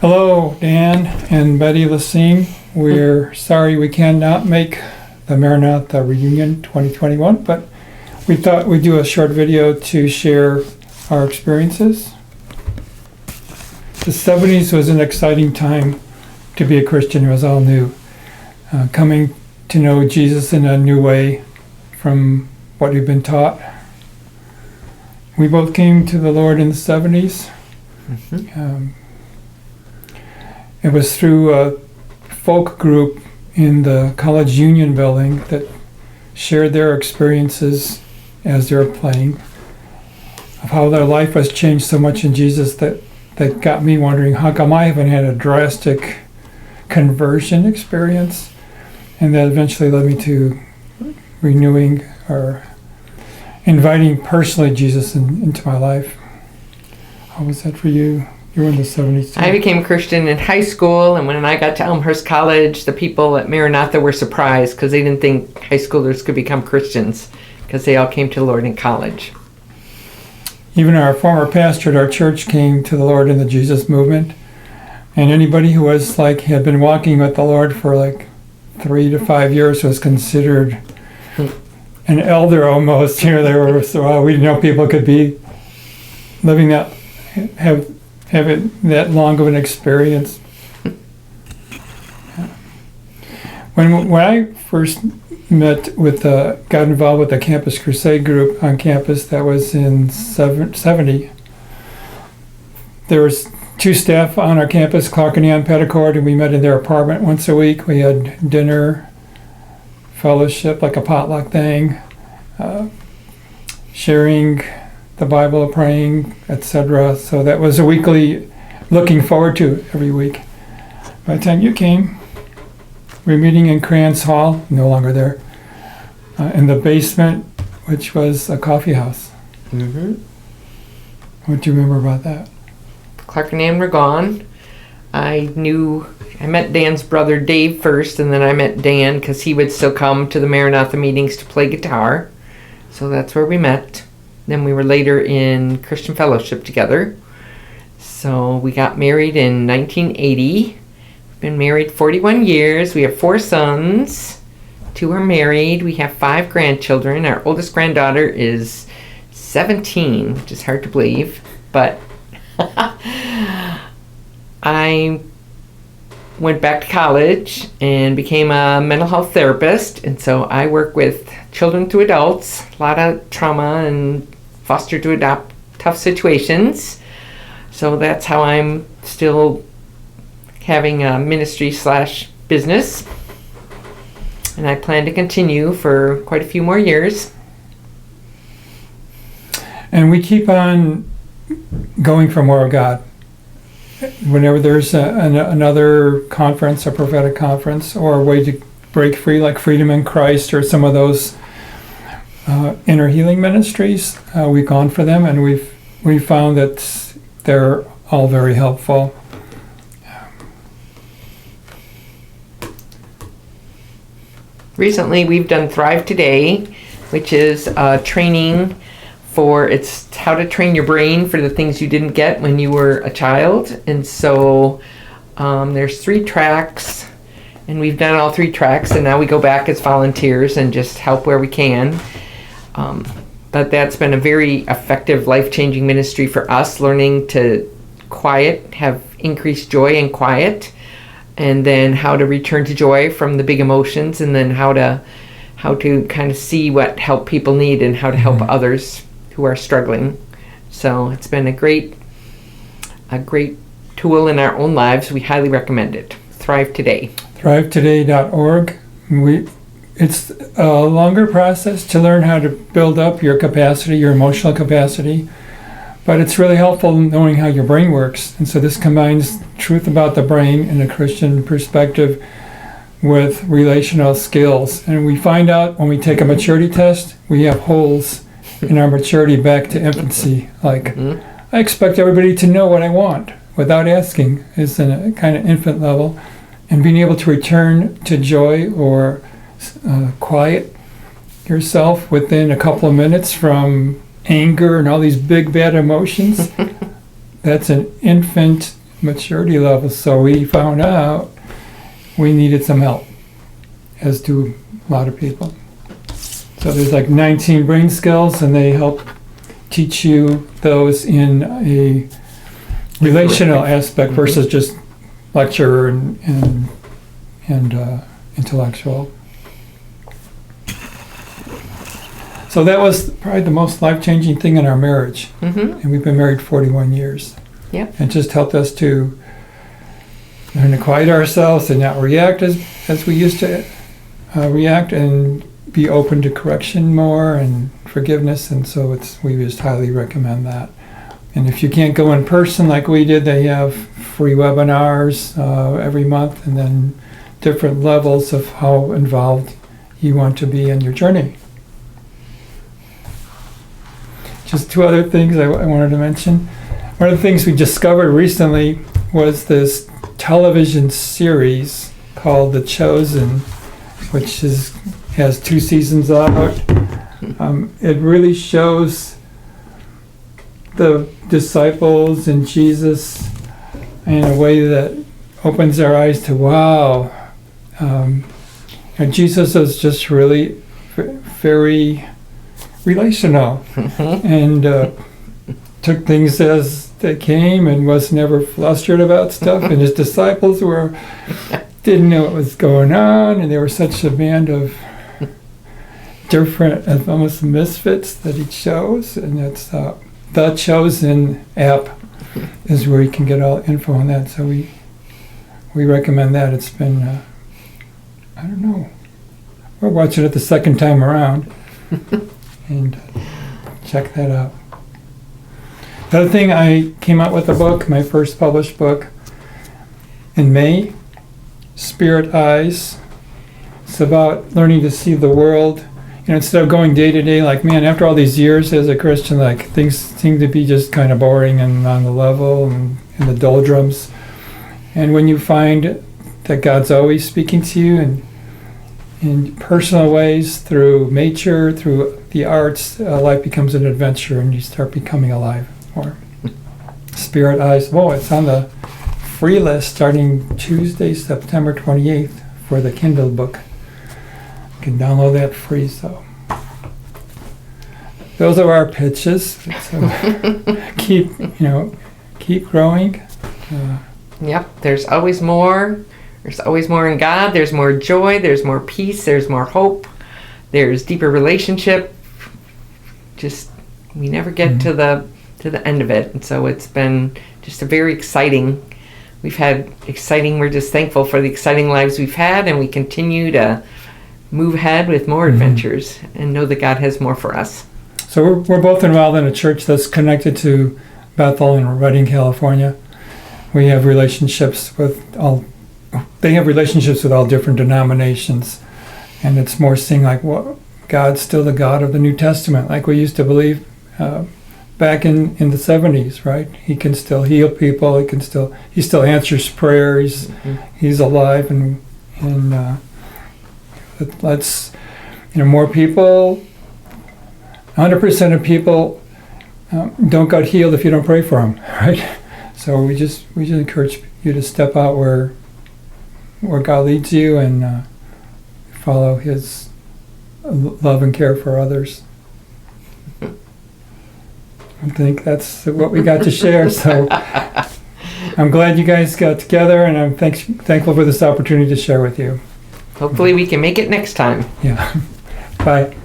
Hello, Dan and Betty Lacine. We're sorry we cannot make the Maranatha reunion 2021, but we thought we'd do a short video to share our experiences. The 70s was an exciting time to be a Christian. It was all new. Coming to know Jesus in a new way from what we've been taught. We both came to the Lord in the 70s. It was through a folk group in the college union building that shared their experiences as they were playing, of how their life was changed so much in Jesus that got me wondering, how come I haven't had a drastic conversion experience? And that eventually led me to renewing or inviting personally Jesus into my life. How was that for you? You were in the 70s too. I became a Christian in high school, and when I got to Elmhurst College, the people at Maranatha were surprised because they didn't think high schoolers could become Christians because they all came to the Lord in college. Even our former pastor at our church came to the Lord in the Jesus movement. And anybody who was had been walking with the Lord for 3 to 5 years was considered an elder almost. We didn't know people could be living that, have it that long of an experience. When I first got involved with the Campus Crusade group on campus, that was in 70. There was 2 staff on our campus, Clark and Ann Petticord, and we met in their apartment once a week. We had dinner, fellowship, like a potluck thing, sharing the Bible, praying, etc. So that was a weekly looking forward to every week. By the time you came, we were meeting in Kranz Hall, no longer there, in the basement, which was a coffee house. What do you remember about that? Clark and Ann were gone. I met Dan's brother Dave first, and then I met Dan because he would still come to the Maranatha meetings to play guitar. So that's where we met. Then we were later in Christian fellowship together. So we got married in 1980. We've been married 41 years. We have 4 sons. 2 are married. We have 5 grandchildren. Our oldest granddaughter is 17, which is hard to believe. But I went back to college and became a mental health therapist. And so I work with children to adults, a lot of trauma and foster to adopt tough situations. So that's how I'm still having a ministry/business. And I plan to continue for quite a few more years. And we keep on going for more of God. Whenever there's another conference, a prophetic conference, or a way to break free, like Freedom in Christ or some of those inner healing ministries, we've gone for them, and we've found that they're all very helpful. Recently, we've done Thrive Today, which is training it's how to train your brain for the things you didn't get when you were a child. And so there's 3 tracks, and we've done all 3 tracks, and now we go back as volunteers and just help where we can. But that's been a very effective, life-changing ministry for us, learning to quiet, have increased joy and quiet, and then how to return to joy from the big emotions, and then how to kind of see what help people need and how to help others who are struggling. So it's been a great tool in our own lives. We highly recommend it. Thrive Today. ThriveToday.org. It's a longer process to learn how to build up your capacity, your emotional capacity, but it's really helpful knowing how your brain works. And so this combines truth about the brain in a Christian perspective with relational skills. And we find out when we take a maturity test, we have holes in our maturity back to infancy. I expect everybody to know what I want without asking, is in a kind of infant level. And being able to return to joy or quiet yourself within a couple of minutes from anger and all these big bad emotions, that's an infant maturity levels. So we found out we needed some help, as do a lot of people. So there's like 19 brain skills, and they help teach you those in a relational aspect versus just lecture and intellectual. So that was probably the most life-changing thing in our marriage. And we've been married 41 years. Yep. It just helped us to learn to quiet ourselves and not react as we used to react, and be open to correction more and forgiveness. And so we just highly recommend that. And if you can't go in person like we did, they have free webinars every month, and then different levels of how involved you want to be in your journey. Just two other things I wanted to mention. One of the things we discovered recently was this television series called The Chosen, which has 2 seasons out. It really shows the disciples and Jesus in a way that opens our eyes to, wow. And Jesus is just really very relational, and took things as they came and was never flustered about stuff. And his disciples didn't know what was going on, and they were such a band of different, almost misfits that he chose. And it's the Chosen app is where you can get all info on that. So we recommend that. It's been I don't know, we're watching it the second time around. And check that out. The other thing, I came out with a book, my first published book, in May, Spirit Eyes. It's about learning to see the world. Instead of going day to day, like, man, after all these years as a Christian, like, things seem to be just kind of boring and on the level and in the doldrums. And when you find that God's always speaking to you and in personal ways, through nature, through the arts, life becomes an adventure, and you start becoming alive more. Spirit Eyes. Whoa, it's on the free list starting Tuesday, September 28th for the Kindle book. You can download that free. So those are our pitches. So keep growing. Yep. There's always more. There's always more in God. There's more joy. There's more peace. There's more hope. There's deeper relationship. Just, we never get to the end of it. And so it's been just a very exciting. We're just thankful for the exciting lives we've had, and we continue to move ahead with more adventures and know that God has more for us. So we're both involved in a church that's connected to Bethel in Redding, California. We have relationships with they have relationships with all different denominations, and it's more seeing like, what, God's still the God of the New Testament, like we used to believe back in the 70s, right? He can still heal people. He still answers prayers. He's alive, and let's, more people. 100% of people don't get healed if you don't pray for them, right? So we just encourage you to step out where God leads you, and follow His love and care for others. I think that's what we got to share. So I'm glad you guys got together, and I'm thankful for this opportunity to share with you. Hopefully we can make it next time. Yeah. Bye.